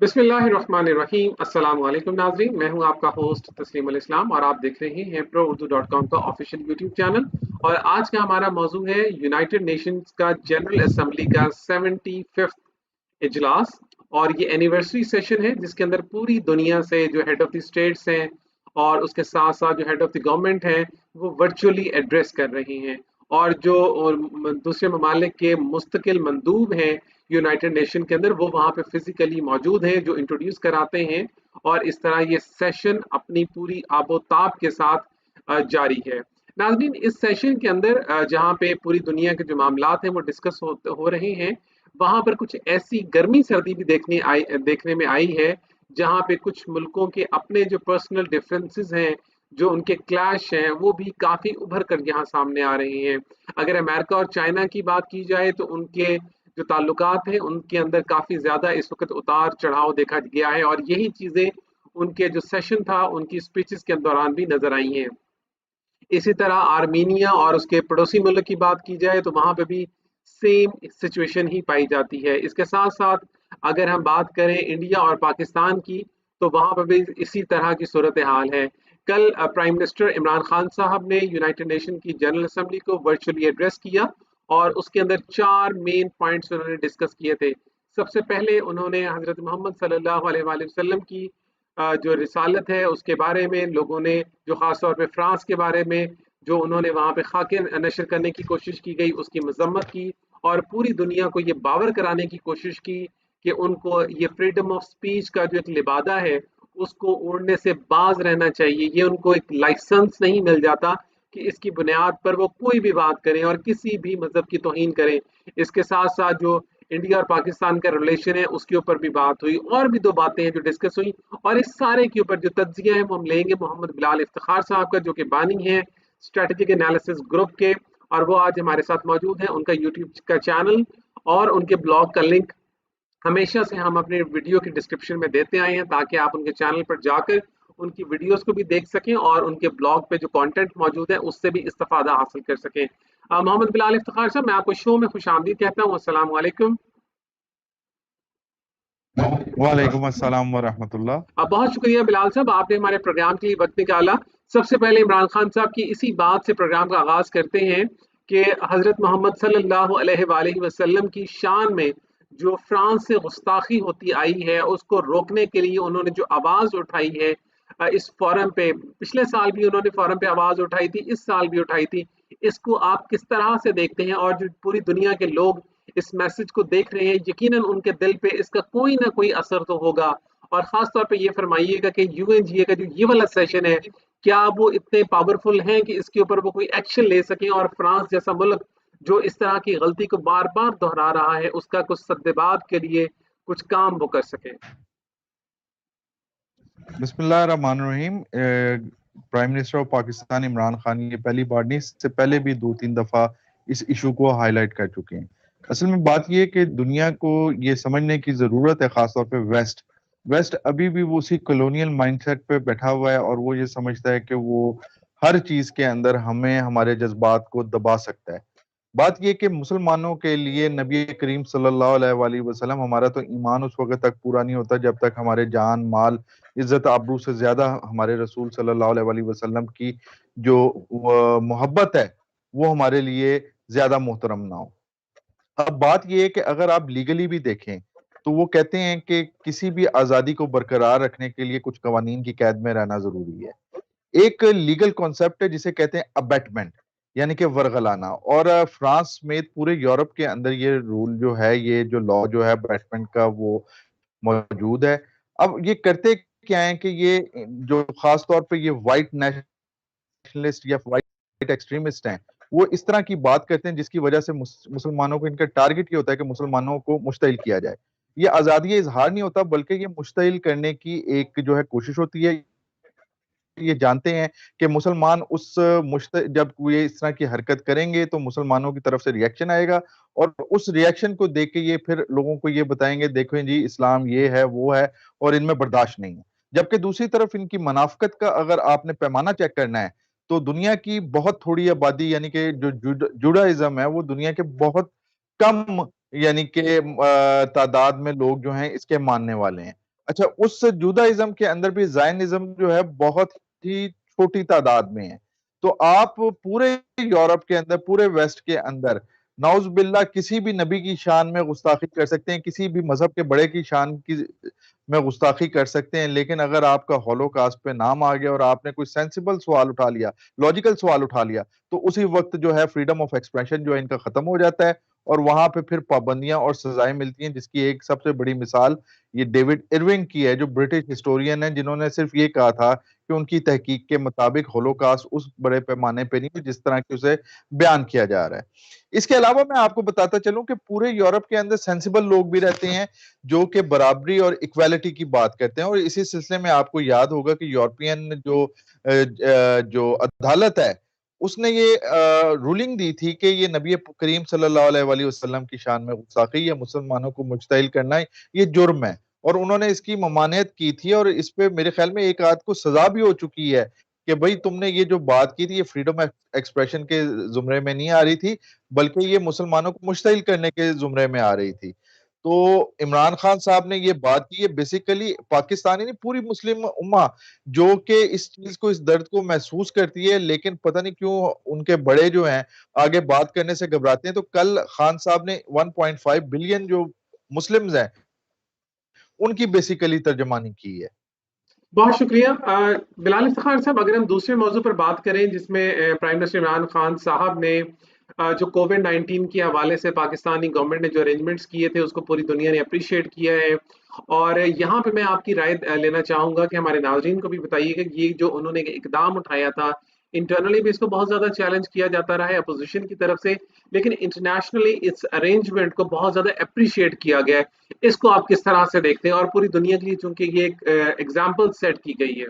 बिस्मिल्लाहिर्रहमानिर्रहीम। अस्सलाम वालेकुम नाज़रीन, मैं हूं आपका होस्ट तस्लीम अल इस्लाम और आप देख रहे हैं pro-urdu.com का ऑफिशियल यूट्यूब चैनल। और आज का हमारा मौजू है यूनाइटेड नेशंस का जनरल असेंबली का 75th इजलास। और ये एनिवर्सरी सेशन है जिसके अंदर पूरी दुनिया से जो हेड ऑफ द स्टेट्स हैं और उसके साथ साथ जो हेड ऑफ द गवर्नमेंट हैं वो वर्चुअली एड्रेस कर रहे हैं। और जो दूसरे ममालिक के मुस्तकिल मंदूब हैं यूनाइटेड नेशन के अंदर वो वहाँ पे फिजिकली मौजूद हैं जो इंट्रोड्यूस कराते हैं। और इस तरह ये सेशन अपनी पूरी आबोताब के साथ जारी है। नाज़रीन, इस सेशन के अंदर जहाँ पे पूरी दुनिया के जो मामलात हैं वो डिस्कस हो रहे हैं, वहाँ पर कुछ ऐसी गर्मी सर्दी भी देखने में आई है जहाँ पे कुछ मुल्कों के अपने जो पर्सनल डिफरेंसेस हैं, जो उनके क्लैश हैं, वो भी काफ़ी उभर कर यहाँ सामने आ रहे हैं। अगर अमेरिका और चाइना की बात की जाए तो उनके जो ताल्लुकात हैं उनके अंदर काफ़ी ज़्यादा इस वक्त उतार चढ़ाव देखा गया है और यही चीज़ें उनके जो सेशन था उनकी स्पीचेस के दौरान भी नजर आई हैं। इसी तरह आर्मीनिया और उसके पड़ोसी मुल्क की बात की जाए तो वहाँ पे भी सेम सिचुएशन ही पाई जाती है। इसके साथ साथ अगर हम बात करें इंडिया और पाकिस्तान की तो वहाँ पर भी इसी तरह की सूरत हाल है। कल प्राइम मिनिस्टर इमरान खान साहब ने यूनाइटेड नेशन की जनरल असेंबली को वर्चुअली एड्रेस किया और उसके अंदर 4 मेन पॉइंट्स उन्होंने डिस्कस किए थे। सबसे पहले उन्होंने हज़रत मोहम्मद सल्लल्लाहु अलैहि वसल्लम की जो रिसालत है उसके बारे में लोगों ने, जो ख़ास तौर पे फ्रांस के बारे में जो उन्होंने वहाँ पे खाके नशर करने की कोशिश की गई उसकी मजम्मत की और पूरी दुनिया को ये बावर कराने की कोशिश की कि उनको ये फ्रीडम ऑफ स्पीच का जो एक लिबादा है उसको ओढ़ने से बाज रहना चाहिए। ये उनको एक लाइसेंस नहीं मिल जाता कि इसकी बुनियाद पर वो कोई भी बात करें और किसी भी मजहब की तौहीन करें। इसके साथ साथ जो इंडिया और पाकिस्तान का रिलेशन है उसके ऊपर भी बात हुई और भी दो बातें हैं जो डिस्कस हुई। और इस सारे के ऊपर जो तज्जिया है वो हम लेंगे मोहम्मद बिलाल इफ्तिखार साहब का, जो कि बानी है स्ट्रेटेजिक एनालिसिस ग्रुप के, और वो आज हमारे साथ मौजूद हैं। उनका यूट्यूब का चैनल और उनके ब्लॉग का लिंक हमेशा से हम अपने वीडियो के डिस्क्रिप्शन में देते आए हैं ताकि आप उनके चैनल पर जाकर उनकी वीडियोस को भी देख सकें और उनके ब्लॉग पे जो कंटेंट मौजूद है उससे भी इस्तेफादा हासिल कर सकें। मोहम्मद बिलाल इफ्तिखार साहब, मैं आपको शो में खुश आमदीद कहता हूँ। अस्सलाम वालेकुम। वालेकुम अस्सलाम व रहमतुल्लाह। बहुत शुक्रिया बिलाल साहब, आपने हमारे प्रोग्राम के लिए वक्त निकाला। सबसे पहले इमरान खान साहब की इसी बात से प्रोग्राम का आगाज करते हैं कि हजरत मोहम्मद सल्लल्लाहु अलैहि वसल्लम की शान में जो फ्रांस से गुस्ताखी होती आई है उसको रोकने के लिए उन्होंने जो आवाज उठाई है इस फोरम पे, पिछले साल भी उन्होंने फोरम पे आवाज उठाई थी, इस साल भी उठाई थी। इसको आप किस तरह से देखते हैं? और जो पूरी दुनिया के लोग इस मैसेज को देख रहे हैं, यकीनन उनके दिल पे इसका कोई ना कोई असर तो होगा। और खास तौर पे ये फरमाइएगा कि यूएनजीए का जो ये वाला सेशन है, क्या वो इतने पावरफुल हैं कि इसके ऊपर वो कोई एक्शन ले सकें और फ्रांस जैसा मुल्क जो इस तरह की गलती को बार बार दोहरा रहा है उसका कुछ सद्देबाब के लिए कुछ काम वो कर सके? बिस्मिल्लाह रहमान रहीम। Prime minister of Pakistan Imran Khan ये पहली बार नहीं, इससे पहले भी 2-3 दफा इस इशू को हाईलाइट कर चुके हैं। असल में बात ये है कि दुनिया को ये समझने की जरूरत है, खासतौर पे वेस्ट अभी भी वो उसी कॉलोनियल माइंडसेट पे बैठा हुआ है और वो ये समझता है कि वो हर चीज के अंदर हमें हमारे जज्बात को दबा सकता है। बात यह कि मुसलमानों के लिए नबी करीम सल्लल्लाहु अलैहि वसल्लम, हमारा तो ईमान उस वक्त तक पूरा नहीं होता जब तक हमारे जान माल इज्जत आबरू से ज्यादा हमारे रसूल सल्लल्लाहु अलैहि वसल्लम की जो मोहब्बत है वो हमारे लिए ज्यादा मोहतरम ना हो। अब बात यह है कि अगर आप लीगली भी देखें तो वो कहते हैं कि किसी भी आजादी को बरकरार रखने के लिए कुछ कवानीन की कैद में रहना जरूरी है। एक लीगल कॉन्सेप्ट है जिसे कहते हैं अबेटमेंट, यानी कि वरगलाना। और फ्रांस समेत पूरे यूरोप के अंदर ये रूल जो है, ये जो लॉ जो है अबेटमेंट का, वो मौजूद है। अब ये करते क्या है कि ये जो खास तौर पे ये व्हाइट नेशनलिस्ट या व्हाइट एक्सट्रीमिस्ट हैं, वो इस तरह की बात करते हैं जिसकी वजह से मुसलमानों को, इनका टारगेट ये होता है कि मुसलमानों को मुश्तिल किया जाए। ये आजादी इजहार नहीं होता बल्कि ये मुश्तिल करने की एक जो है कोशिश होती है। ये जानते हैं कि मुसलमान उस जब ये इस तरह की हरकत करेंगे तो मुसलमानों की तरफ से रिएक्शन आएगा और उस रिएक्शन को देख के ये फिर लोगों को ये बताएंगे, देखो जी इस्लाम ये है वो है और इनमें बर्दाश्त नहीं है। जबकि दूसरी तरफ इनकी मुनाफिकत का अगर आपने पैमाना चेक करना है तो दुनिया की बहुत थोड़ी आबादी, यानी कि जो जुडाइज्म है, वो दुनिया के बहुत कम, यानी कि तादाद में लोग जो हैं इसके मानने वाले हैं। अच्छा, उस जुदाइज्म के अंदर भी जायनिज्म जो है बहुत ही छोटी तादाद में है। तो आप पूरे यूरोप के अंदर, पूरे वेस्ट के अंदर नाउज बिल्ला किसी भी नबी की शान में गुस्ताखी कर सकते हैं, किसी भी मजहब के बड़े की शान की में गुस्ताखी कर सकते हैं, लेकिन अगर आपका हॉलोकास्ट पे नाम आ गया और आपने कोई सेंसिबल सवाल उठा लिया, लॉजिकल सवाल उठा लिया, तो उसी वक्त जो है फ्रीडम ऑफ एक्सप्रेशन जो है इनका खत्म हो जाता है और वहां पे फिर पाबंदियां और सजाएं मिलती हैं, जिसकी एक सबसे बड़ी मिसाल ये डेविड इरविंग की है, जो ब्रिटिश हिस्टोरियन है, जिन्होंने सिर्फ ये कहा था कि उनकी तहकीक के मुताबिक होलोकास्ट उस बड़े पैमाने पे नहीं है जिस तरह की उसे बयान किया जा रहा है। इसके अलावा मैं आपको बताता चलूं कि पूरे यूरोप के अंदर सेंसिबल लोग भी रहते हैं जो कि बराबरी और इक्वालिटी की बात करते हैं, और इसी सिलसिले में आपको याद होगा कि यूरोपियन जो अदालत है उसने ये रूलिंग दी थी कि ये नबी करीम सल्लल्लाहु अलैहि वसल्लम की शान में गुस्ताखी या मुसलमानों को मुज्तहिल करना ये जुर्म है, और उन्होंने इसकी ममानियत की थी, और इस पे मेरे ख्याल में एक आध को सजा भी हो चुकी है कि भाई तुमने ये जो बात की थी ये फ्रीडम एक्सप्रेशन के जुमरे में नहीं आ रही थी, बल्कि ये मुसलमानों को मुश्तिल करने के जुमरे में आ रही थी। तो इमरान खान साहब ने ये बात की है, बेसिकली पाकिस्तानी नहीं, पूरी मुस्लिम उम्मा जो कि इस चीज को, इस दर्द को महसूस करती है, लेकिन पता नहीं क्यों उनके बड़े जो हैं आगे बात करने से घबराते हैं। तो कल खान साहब ने 1.5 बिलियन जो मुस्लिम्स हैं उनकी बेसिकली तर्जमानी की है। बहुत शुक्रिया बिलाल इफ्तिखार साहब। अगर हम दूसरे मौजू पर बात करें जिसमें प्राइम मिनिस्टर इमरान खान साहब ने जो कोविड 19 के हवाले से पाकिस्तानी गवर्नमेंट ने जो अरेंजमेंट्स किए थे उसको पूरी दुनिया ने अप्रिशिएट किया है, और यहाँ पे मैं आपकी राय लेना चाहूंगा कि हमारे नाज़रीन को भी बताइएगा कि ये जो उन्होंने इकदाम उठाया था, इंटरनली भी इसको बहुत ज्यादा चैलेंज किया जाता रहा है अपोजिशन की तरफ से, लेकिन इंटरनेशनली इस अरेंजमेंट को बहुत ज्यादा अप्रिशिएट किया गया है। इसको आप किस तरह से देखते हैं, और पूरी दुनिया के लिए चूंकि ये एक एग्जाम्पल सेट की गई है।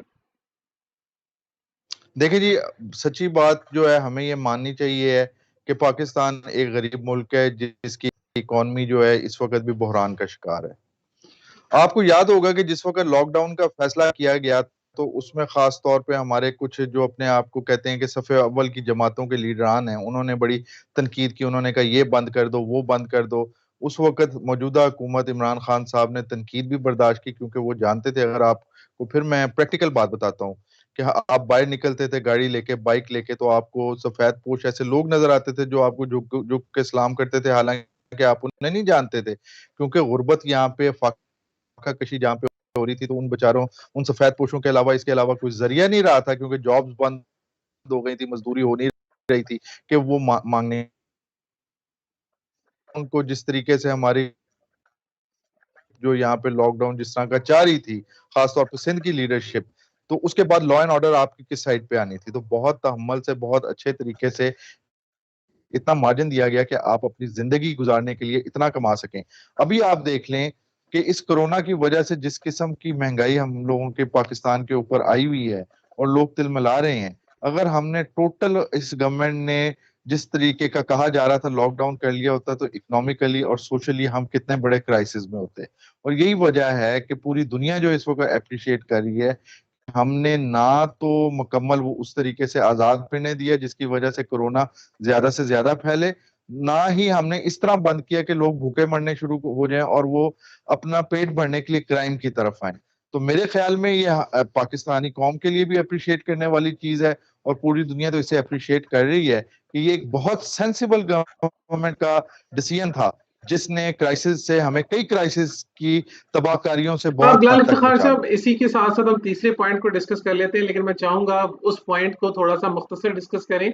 देखिए जी, सच्ची बात जो है हमें ये माननी चाहिए है कि पाकिस्तान एक गरीब मुल्क है जिसकी इकॉनमी जो है इस वक्त भी बहरान का शिकार है। आपको याद होगा कि जिस वक्त लॉकडाउन का फैसला किया गया तो उसमें खास तौर पे हमारे कुछ जो अपने आप को कहते हैं कि सफ़े अव्वल की जमातों के लीडरान हैं, उन्होंने बड़ी तनकीद की, उन्होंने कहा ये बंद कर दो, वो बंद कर दो। उस वक्त मौजूदा हुकूमत इमरान खान साहब ने तनकीद भी बर्दाश्त की, क्योंकि वो जानते थे, अगर आपको फिर मैं प्रैक्टिकल बात बताता हूँ कि आप बाहर निकलते थे गाड़ी लेके, बाइक लेके, तो आपको सफेद पोश ऐसे लोग नजर आते थे जो आपको झुक झुक के सलाम करते थे, हालांकि आप उन्हें नहीं जानते थे, क्योंकि गुर्बत यहाँ पे कशी जहाँ पे हो रही थी, तो उन बेचारों, उन सफेद पोशों के अलावा इसके अलावा कोई जरिया नहीं रहा था, क्योंकि जॉब्स बंद हो गई थी, मजदूरी हो नहीं रही थी कि वो मांगने। उनको जिस तरीके से हमारी जो यहाँ पे लॉकडाउन जिस तरह का जारी थी, खासतौर पर सिंध की लीडरशिप, तो उसके बाद लॉ एंड ऑर्डर आपकी किस साइड पे आनी थी, तो बहुत तहम्मुल से, बहुत अच्छे तरीके से इतना मार्जिन दिया गया कि आप अपनी जिंदगी गुजारने के लिए इतना कमा सकें। अभी आप देख लें कि इस कोरोना की वजह से जिस किस्म की महंगाई हम लोगों के पाकिस्तान के ऊपर आई हुई है और लोग तिलमिला रहे हैं, अगर हमने टोटल इस गवर्नमेंट ने जिस तरीके का कहा जा रहा था लॉकडाउन कर लिया होता, तो इकोनॉमिकली और सोशली हम कितने बड़े क्राइसिस में होते। और यही वजह है कि पूरी दुनिया जो इस वक्त अप्रिशिएट कर रही है, हमने ना तो मुकम्मल वो उस तरीके से आजाद फिरने दिया जिसकी वजह से कोरोना ज्यादा से ज्यादा फैले, ना ही हमने इस तरह बंद किया कि लोग भूखे मरने शुरू हो जाएं और वो अपना पेट भरने के लिए क्राइम की तरफ आए। तो मेरे ख्याल में ये पाकिस्तानी कौम के लिए भी अप्रिशिएट करने वाली चीज है, और पूरी दुनिया तो इसे अप्रिशिएट कर रही है कि ये एक बहुत सेंसिबल गवर्नमेंट का डिसीजन था, जिसने क्राइसिस से, हमें कई क्राइसिस की तबाहकारियों से बहुत बिलाल हद तक इफ्तिखार बचा साहब, लिया। इसी के साथ साथ हम तीसरे पॉइंट को डिस्कस कर लेते हैं, लेकिन मैं चाहूंगा उस पॉइंट को थोड़ा सा मुख्तसर डिस्कस करें,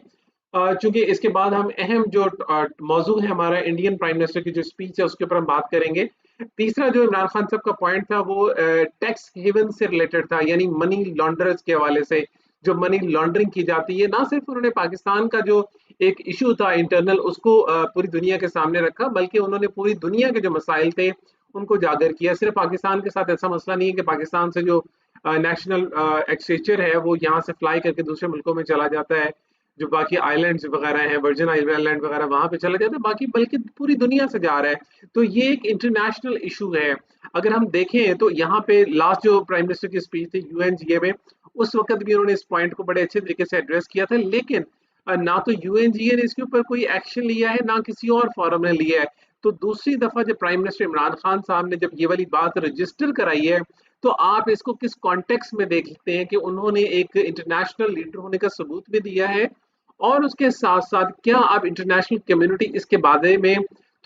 चूंकि इसके बाद हम अहम जो मौजू है हमारा इंडियन प्राइम मिनिस्टर की जो स्पीच है उसके ऊपर हम बात करेंगे। तीसरा जो इमरान खान साहब का पॉइंट था वो टैक्स हेवन से रिलेटेड था, यानी मनी लॉन्डरर्स के हवाले से जो मनी लॉन्ड्रिंग की जाती है। ना सिर्फ उन्होंने पाकिस्तान का जो एक इशू था इंटरनल उसको पूरी दुनिया के सामने रखा, बल्कि उन्होंने पूरी दुनिया के जो मसाइल थे उनको उजागर किया। सिर्फ पाकिस्तान के साथ ऐसा मसला नहीं है कि पाकिस्तान से जो नेशनल एक्सचेंजर है वो यहाँ से फ्लाई करके दूसरे मुल्कों में चला जाता है, जो बाकी आइलैंड्स वगैरह हैं, वर्जिन आइलैंड वगैरह, वहां पे चला जाता है, बाकी बल्कि पूरी दुनिया से जा रहा है। तो ये एक इंटरनेशनल इशू है। अगर हम देखें तो यहाँ पे लास्ट जो प्राइम मिनिस्टर की स्पीच थी यूएनजीए में, उस वक्त भी उन्होंने इस पॉइंट को बड़े अच्छे तरीके से एड्रेस किया था, लेकिन ना तो यूएनजीए ने इसके ऊपर कोई एक्शन लिया है, ना किसी और फोरम ने लिया है। تو دوسری دفعہ جب پرائم منسٹر عمران خان صاحب نے جب یہ والی بات رجسٹر کرائی ہے تو آپ اس کو کس کانٹیکس میں دیکھتے ہیں کہ انہوں نے ایک انٹرنیشنل لیڈر ہونے کا ثبوت بھی دیا ہے اور اس کے ساتھ ساتھ کیا آپ انٹرنیشنل کمیونٹی اس کے بارے میں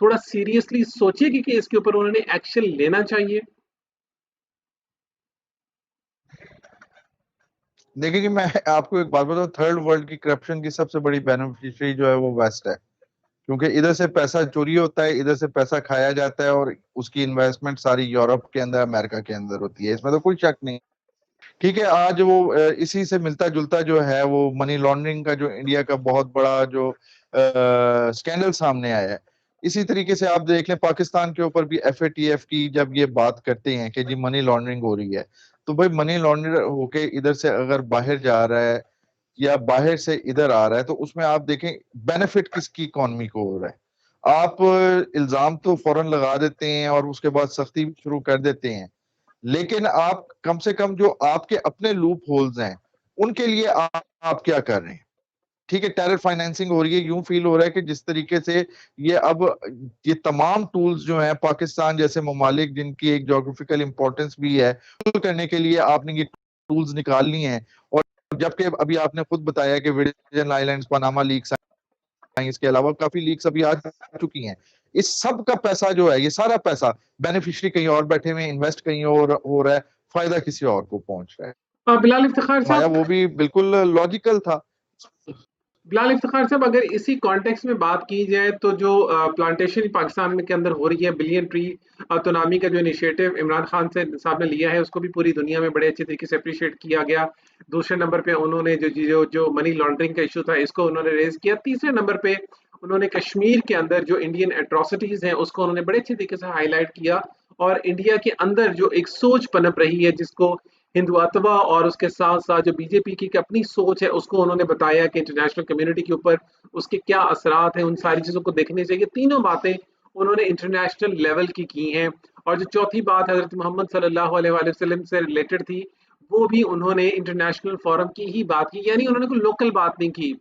تھوڑا سیریسلی سوچے گی کہ اس کے اوپر انہوں نے ایکشن لینا چاہیے؟ دیکھیں جی، میں آپ کو ایک بات بتاؤں، تھرڈ ورلڈ کی کرپشن کی سب سے بڑی بینیفیشری جو ہے وہ ویسٹ ہے، کیونکہ ادھر سے پیسہ چوری ہوتا ہے، ادھر سے پیسہ کھایا جاتا ہے، اور اس کی انویسٹمنٹ ساری یورپ کے اندر، امریکہ کے اندر ہوتی ہے، اس میں تو کوئی شک نہیں۔ ٹھیک ہے، آج وہ اسی سے ملتا جلتا جو ہے وہ منی لانڈرنگ کا جو انڈیا کا بہت بڑا جو سکینڈل سامنے آیا ہے، اسی طریقے سے آپ دیکھ لیں پاکستان کے اوپر بھی ایف اے ٹی ایف کی جب یہ بات کرتے ہیں کہ جی منی لانڈرنگ ہو رہی ہے، تو بھائی منی لانڈر ہو کے ادھر سے اگر باہر جا رہا ہے یا باہر سے ادھر آ رہا ہے تو اس میں آپ دیکھیں بینیفٹ کس کی اکانومی کو ہو رہا ہے۔ آپ الزام تو فوراً لگا دیتے ہیں اور اس کے بعد سختی بھی شروع کر دیتے ہیں، لیکن آپ کم سے کم جو آپ کے اپنے لوپ ہولز ہیں ان کے لیے آپ کیا کر رہے ہیں؟ ٹھیک ہے، ٹیرر فائنینسنگ ہو رہی ہے، یوں فیل ہو رہا ہے کہ جس طریقے سے یہ اب یہ تمام ٹولز جو ہیں پاکستان جیسے ممالک جن کی ایک جغرافیکل امپورٹنس بھی ہے کرنے کے لیے آپ نے یہ ٹولز نکال لی ہیں، اور جبکہ ابھی آپ نے خود بتایا کہ ورجن آئیلینڈز، پاناما لیکس، اس کے علاوہ کافی لیکس ابھی آ چکی ہیں، اس سب کا پیسہ جو ہے یہ سارا پیسہ بینیفیشری کہیں اور بیٹھے ہوئے انویسٹ کہیں اور ہو رہا ہے، فائدہ کسی اور کو پہنچ رہا ہے۔ بلال افتخار مایا صاحب، وہ بھی بالکل لاجیکل تھا۔ اگر اسی کانٹیکس میں بات کی جائے تو جو پلانٹیشن پاکستان کے اندر ہو رہی ہے، بلین ٹری آٹونامی کا جو انیشیٹو عمران خان صاحب نے لیا ہے، اس کو بھی پوری دنیا میں بڑے اچھے طریقے سے اپریشیٹ کیا گیا۔ دوسرے نمبر پہ انہوں نے جو منی لانڈرنگ کا ایشو تھا اس کو انہوں نے ریز کیا۔ تیسرے نمبر پہ انہوں نے کشمیر کے اندر جو انڈین ایٹراسٹیز ہیں اس کو انہوں نے بڑے اچھے طریقے سے ہائی لائٹ کیا، اور انڈیا کے اندر جو ایک سوچ پنپ رہی ہے جس کو ہندواتوا اور اس کے ساتھ ساتھ جو بی جے پی کی اپنی سوچ ہے اس کو انہوں نے بتایا کہ انٹرنیشنل کمیونٹی کے اوپر اس کے کیا اثرات ہیں، ان ساری چیزوں کو دیکھنے چاہیے۔ تینوں باتیں انہوں نے انٹرنیشنل لیول کی ہیں، اور جو چوتھی بات حضرت محمد صلی اللہ علیہ وآلہ وسلم سے ریلیٹڈ تھی وہ بھی انہوں نے انٹرنیشنل فورم کی ہی بات کی، یعنی انہوں نے کوئی لوکل بات نہیں کی،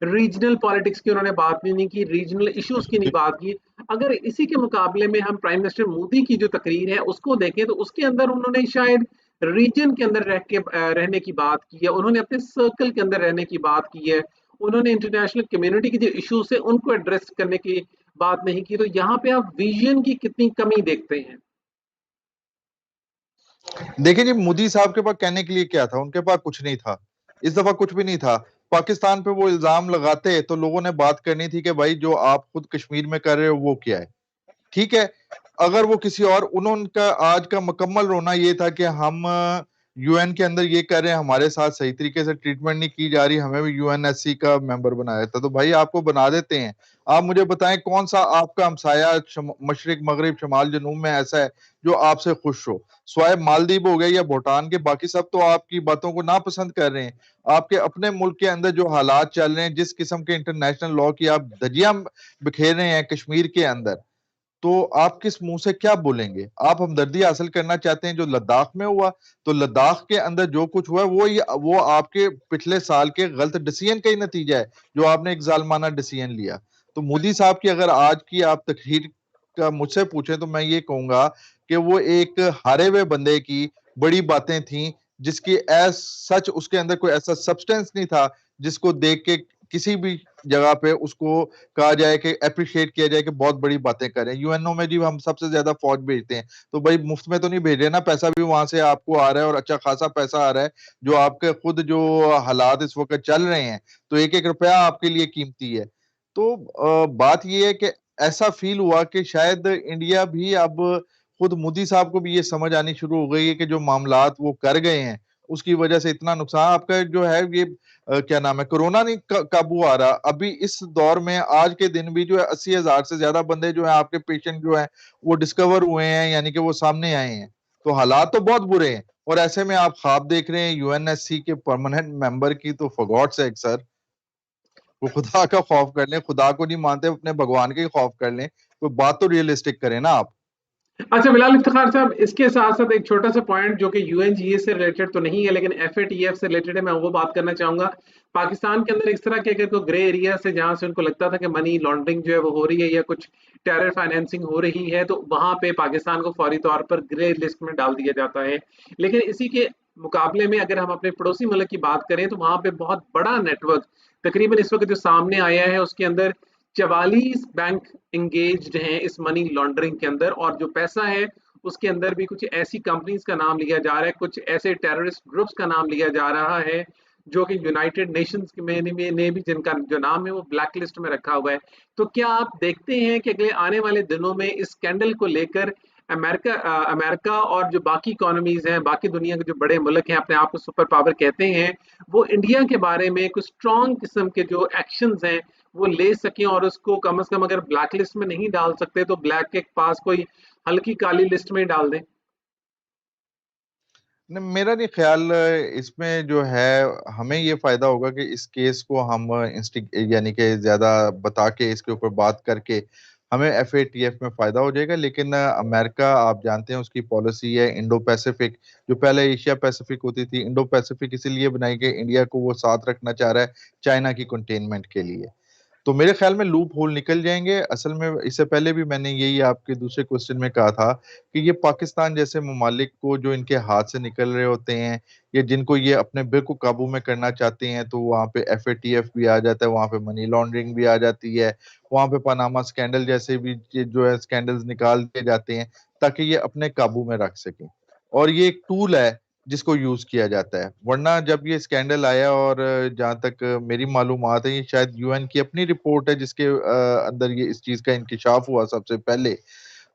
ریجنل پالیٹکس کی انہوں نے بات نہیں کی، ریجنل ایشوز کی نہیں بات کی۔ اگر اسی کے مقابلے میں ہم پرائم منسٹر مودی کی جو تقریر ہے اس کو دیکھیں تو اس کے اندر انہوں نے شاید ریجن کے اندر رہنے کی بات کی ہے، انہوں نے اپنے سرکل کے اندر رہنے کی بات کی ہے، انہوں نے انٹرنیشنل کمیونٹی کے جو ایشوز ہیں ان کو ایڈریس کرنے کی بات نہیں کی۔ تو یہاں پہ آپ ویژن کی کتنی کمی دیکھتے ہیں؟ دیکھیں جی، مودی صاحب کے پاس کہنے کے لیے کیا تھا؟ ان کے پاس کچھ نہیں تھا، اس دفعہ کچھ بھی نہیں تھا۔ پاکستان پہ وہ الزام لگاتے تو لوگوں نے بات کرنی تھی کہ بھائی جو آپ خود کشمیر میں کر رہے ہو وہ کیا ہے؟ ٹھیک ہے، اگر وہ کسی اور، انہوں کا آج کا مکمل رونا یہ تھا کہ ہم یو این کے اندر یہ کر رہے ہیں، ہمارے ساتھ صحیح طریقے سے ٹریٹمنٹ نہیں کی جا رہی، ہمیں بھی یو این ایس سی کا ممبر بنایا تھا، تو بھائی آپ کو بنا دیتے ہیں۔ آپ مجھے بتائیں کون سا آپ کا ہمسایہ مشرق مغرب شمال جنوب میں ایسا ہے جو آپ سے خوش ہو؟ سوائے مالدیپ ہو گئے یا بھوٹان کے، باقی سب تو آپ کی باتوں کو ناپسند کر رہے ہیں۔ آپ کے اپنے ملک کے اندر جو حالات چل رہے ہیں، جس قسم کے انٹرنیشنل لاء کی آپ دھجیاں بکھیر رہے ہیں کشمیر کے اندر، تو آپ کس منہ سے کیا بولیں گے؟ آپ ہمدردی حاصل کرنا چاہتے ہیں جو لداخ میں ہوا، تو لداخ کے اندر جو کچھ ہوا وہ آپ کے پچھلے سال کے غلط ڈیسیژن کا ہی نتیجہ ہے، جو آپ نے ایک ظالمانہ ڈیسیژن لیا۔ تو مودی صاحب کی اگر آج کی آپ تقریر کا مجھ سے پوچھیں تو میں یہ کہوں گا کہ وہ ایک ہارے ہوئے بندے کی بڑی باتیں تھیں، جس کی ایز سچ اس کے اندر کوئی ایسا سبسٹنس نہیں تھا جس کو دیکھ کے کسی بھی جگہ پہ اس کو کہا جائے کہ اپریشیٹ کیا جائے کہ بہت بڑی باتیں کریں۔ یو این او میں جی ہم سب سے زیادہ فوج بھیجتے ہیں، تو بھائی مفت میں تو نہیں بھیج رہے نا، پیسہ بھی وہاں سے آپ کو آ رہا ہے، اور اچھا خاصا پیسہ آ رہا ہے، جو آپ کے خود جو حالات اس وقت چل رہے ہیں تو ایک ایک روپیہ آپ کے لیے قیمتی ہے۔ تو بات یہ ہے کہ ایسا فیل ہوا کہ شاید انڈیا بھی اب خود مودی صاحب کو بھی یہ سمجھ آنی شروع ہو گئی ہے کہ جو معاملات وہ کر گئے ہیں اس کی وجہ سے اتنا نقصان آپ کا جو ہے، یہ کیا نام ہے، کرونا نہیں قابو آ رہا ابھی اس دور میں، آج کے دن بھی جو ہے 80,000 سے زیادہ بندے جو ہیں آپ کے پیشنٹ جو ہیں وہ ڈسکور ہوئے ہیں، یعنی کہ وہ سامنے آئے ہیں، تو حالات تو بہت برے ہیں، اور ایسے میں آپ خواب دیکھ رہے ہیں یو این ایس سی کے پرماننٹ ممبر کی، تو فار گاڈ سیک سر، وہ خدا کا خوف کر لیں، خدا کو نہیں مانتے اپنے بھگوان کے ہی خوف کر لیں، کوئی بات تو ریئلسٹک کریں نا آپ۔ अच्छा बिलाल इफ्तिखार साहब, इसके साथ साथ एक छोटा सा पॉइंट जो कि यूएनजीए से रिलेटेड तो नहीं है लेकिन एफएटीएफ से रिलेटेड है, मैं वो बात करना चाहूंगा। पाकिस्तान के अंदर इस तरह के अगर कोई ग्रे एरिया से जहां से उनको लगता था कि मनी लॉन्ड्रिंग जो है वो हो रही है या कुछ टेरर फाइनेंसिंग हो रही है, तो वहां पे पाकिस्तान को फौरी तौर पर ग्रे लिस्ट में डाल दिया जाता है। लेकिन इसी के मुकाबले में अगर हम अपने पड़ोसी मुल्क की बात करें तो वहां पे बहुत बड़ा नेटवर्क तकरीबन इस वक्त जो सामने आया है उसके अंदर 44 बैंक इंगेज्ड हैं इस मनी लॉन्ड्रिंग के अंदर, और जो पैसा है उसके अंदर भी कुछ ऐसी कंपनीज का नाम लिया जा रहा है, कुछ ऐसे टेररिस्ट ग्रुप्स का नाम लिया जा रहा है जो कि यूनाइटेड नेशंस ने भी जिनका जो नाम है वो ब्लैक लिस्ट में रखा हुआ है। तो क्या आप देखते हैं कि अगले आने वाले दिनों में इस स्कैंडल को लेकर अमेरिका और जो बाकी इकोनॉमीज हैं, बाकी दुनिया के जो बड़े मुल्क हैं, अपने आप को सुपर पावर कहते हैं, वो इंडिया के बारे में कुछ स्ट्रॉन्ग किस्म के जो एक्शंस हैं वो ले सकें, और उसको कम से कम अगर ब्लैक लिस्ट में नहीं डाल सकते तो ब्लैक के पास कोई हल्की काली लिस्ट में डाल दें? मेरा नहीं ख्याल इसमें जो है हमें ये फायदा होगा कि इस केस को हम यानी कि ज्यादा बता के इसके ऊपर बात करके हमें एफएटीएफ में फायदा हो जाएगा। लेकिन अमेरिका आप जानते हैं उसकी पॉलिसी है इंडो पैसिफिक, जो पहले एशिया पैसिफिक होती थी, इंडो पैसिफिक इसीलिए बनाई कि इंडिया को वो साथ रखना चाह रहा है चाइना की कंटेनमेंट के लिए। तो मेरे ख्याल में लूप होल निकल जाएंगे। असल में इससे पहले भी मैंने यही आपके दूसरे क्वेश्चन में कहा था कि ये पाकिस्तान जैसे ममालिक को जो इनके हाथ से निकल रहे होते हैं या जिनको ये अपने बिल्कुल काबू में करना चाहते हैं, तो वहाँ पे एफएटीएफ भी आ जाता है, वहाँ पे मनी लॉन्ड्रिंग भी आ जाती है, वहाँ पे पनामा स्कैंडल जैसे भी जो है स्कैंडल्स निकाल दिए जाते हैं ताकि ये अपने काबू में रख सकें। और ये एक टूल है जिसको यूज किया जाता है। वरना जब ये स्कैंडल आया, और जहां तक मेरी मालूमात है ये शायद यूएन की अपनी रिपोर्ट है जिसके अंदर ये इस चीज का इंकशाफ हुआ सबसे पहले,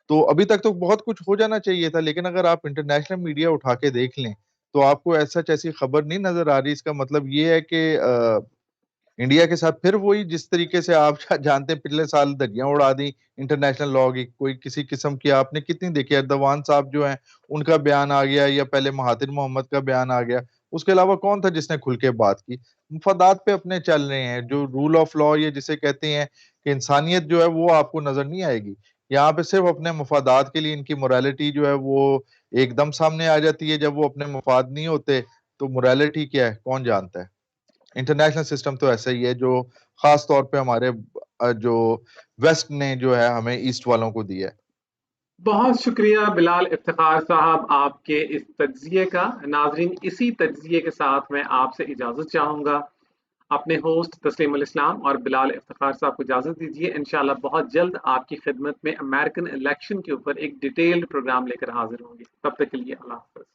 तो अभी तक तो बहुत कुछ हो जाना चाहिए था। लेकिन अगर आप इंटरनेशनल मीडिया उठा के देख लें तो आपको ऐसा ऐसी खबर नहीं नजर आ रही। इसका मतलब ये है कि इंडिया के साथ फिर वही, जिस तरीके से आप जानते हैं पिछले साल धज्जियां उड़ा दी इंटरनेशनल लॉ की, कोई किसी किस्म की आपने कितनी देखी। अर्दवान साहब जो हैं उनका बयान आ गया, या पहले महातिर मोहम्मद का बयान आ गया, उसके अलावा कौन था जिसने खुल के बात की। मुफादात पे अपने चल रहे हैं, जो रूल ऑफ लॉ ये जिसे कहते हैं कि इंसानियत जो है वो आपको नजर नहीं आएगी। यहाँ पे सिर्फ अपने मुफादात के लिए इनकी मोरालिटी जो है वो एकदम सामने आ जाती है। जब वो अपने मुफाद नहीं होते तो मोरालिटी क्या है कौन जानता है। इंटरनेशनल सिस्टम तो ऐसा ही है जो खास तौर पे हमारे जो वेस्ट ने जो है हमें ईस्ट वालों को दिया है। बहुत शुक्रिया बिलाल इफ्तिखार साहब आपके इस तज्जिए का। नाजरीन, इसी तज्जिए के साथ मैं आपसे इजाजत चाहूंगा। अपने होस्ट तस्लीमुल इस्लाम और बिलाल इफ्तिखार साहब को इजाजत दीजिए। इंशाल्लाह बहुत जल्द आपकी खिदमत में अमेरिकन इलेक्शन के ऊपर एक डिटेल्ड प्रोग्राम लेकर हाजिर होंगे। तब तक के लिए अल्लाह हाफ़िज़।